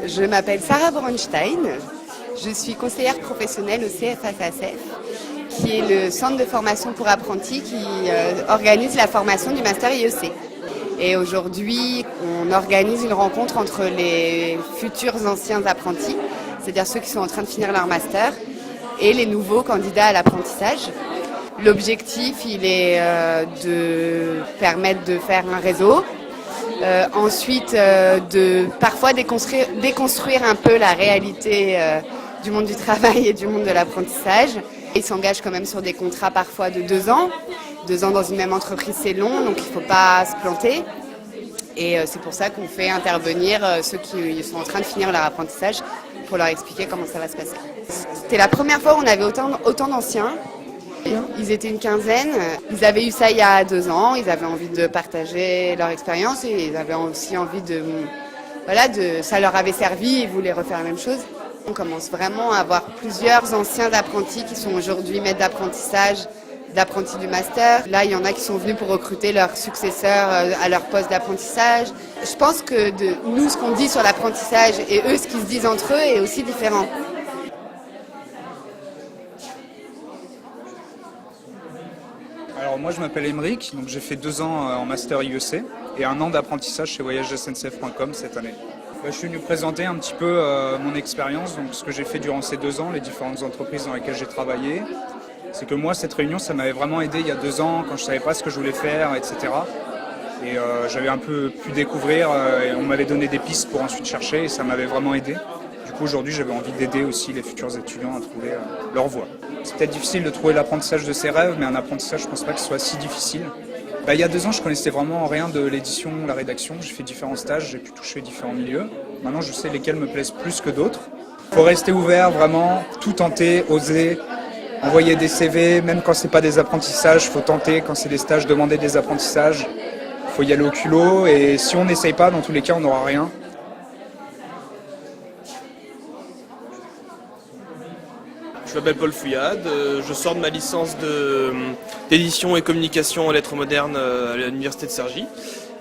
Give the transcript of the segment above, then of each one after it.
Je m'appelle Sarah Bronstein, je suis conseillère professionnelle au CFASACEF, qui est le centre de formation pour apprentis qui organise la formation du Master IEC. Et aujourd'hui, on organise une rencontre entre les futurs anciens apprentis, c'est-à-dire ceux qui sont en train de finir leur Master, et les nouveaux candidats à l'apprentissage. L'objectif, il est de permettre de faire un réseau. Ensuite, de parfois déconstruire un peu la réalité du monde du travail et du monde de l'apprentissage. Ils s'engagent quand même sur des contrats parfois de 2 ans. 2 ans dans une même entreprise, c'est long, donc il ne faut pas se planter. Et c'est pour ça qu'on fait intervenir ceux qui sont en train de finir leur apprentissage pour leur expliquer comment ça va se passer. C'était la première fois où on avait autant d'anciens. Ils étaient une quinzaine, ils avaient eu ça il y a 2 ans, ils avaient envie de partager leur expérience et ils avaient aussi envie ça leur avait servi, ils voulaient refaire la même chose. On commence vraiment à avoir plusieurs anciens apprentis qui sont aujourd'hui maîtres d'apprentissage, d'apprentis du master. Là, il y en a qui sont venus pour recruter leurs successeurs à leur poste d'apprentissage. Je pense que nous, ce qu'on dit sur l'apprentissage et eux, ce qu'ils se disent entre eux est aussi différent. Alors moi je m'appelle Émeric, donc j'ai fait 2 ans en Master IEC et 1 an d'apprentissage chez voyagesSNCF.com cette année. Je suis venu présenter un petit peu mon expérience, donc ce que j'ai fait durant ces 2 ans, les différentes entreprises dans lesquelles j'ai travaillé. C'est que moi cette réunion ça m'avait vraiment aidé il y a 2 ans quand je ne savais pas ce que je voulais faire, etc. Et j'avais un peu pu découvrir et on m'avait donné des pistes pour ensuite chercher et ça m'avait vraiment aidé. Du coup aujourd'hui j'avais envie d'aider aussi les futurs étudiants à trouver leur voie. C'est peut-être difficile de trouver l'apprentissage de ses rêves, mais un apprentissage, je ne pense pas que ce soit si difficile. Il y a 2 ans, je connaissais vraiment rien de l'édition, la rédaction. J'ai fait différents stages, j'ai pu toucher différents milieux. Maintenant, je sais lesquels me plaisent plus que d'autres. Il faut rester ouvert, vraiment, tout tenter, oser, envoyer des CV, même quand ce n'est pas des apprentissages, il faut tenter. Quand c'est des stages, demander des apprentissages. Il faut y aller au culot, et si on n'essaye pas, dans tous les cas, on n'aura rien. Je m'appelle Paul Fouillade, je sors de ma licence d'édition et communication en lettres modernes à l'université de Cergy.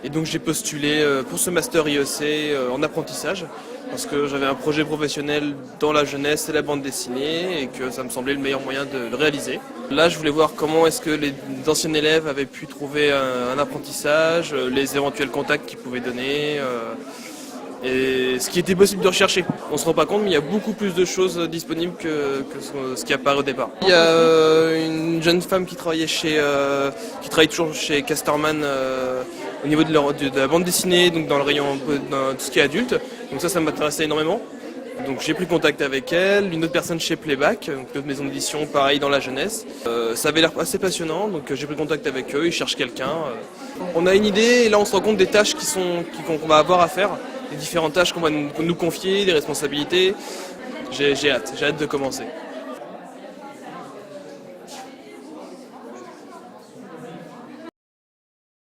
Et donc j'ai postulé pour ce master IEC en apprentissage parce que j'avais un projet professionnel dans la jeunesse et la bande dessinée et que ça me semblait le meilleur moyen de le réaliser. Là je voulais voir comment est-ce que les anciens élèves avaient pu trouver un apprentissage, les éventuels contacts qu'ils pouvaient donner. Et ce qui était possible de rechercher. On ne se rend pas compte, mais il y a beaucoup plus de choses disponibles que ce qui apparaît au départ. Il y a une jeune femme qui travaille toujours chez Casterman au niveau de la bande dessinée, donc dans le rayon dans tout ce qui est adulte. Donc ça m'intéressait énormément. Donc j'ai pris contact avec elle, une autre personne chez Playback, donc une autre maison d'édition, pareil dans la jeunesse. Ça avait l'air assez passionnant, donc j'ai pris contact avec eux, ils cherchent quelqu'un. On a une idée et là on se rend compte des tâches qu'on va avoir à faire. Les différentes tâches qu'on va nous confier, des responsabilités. J'ai hâte de commencer.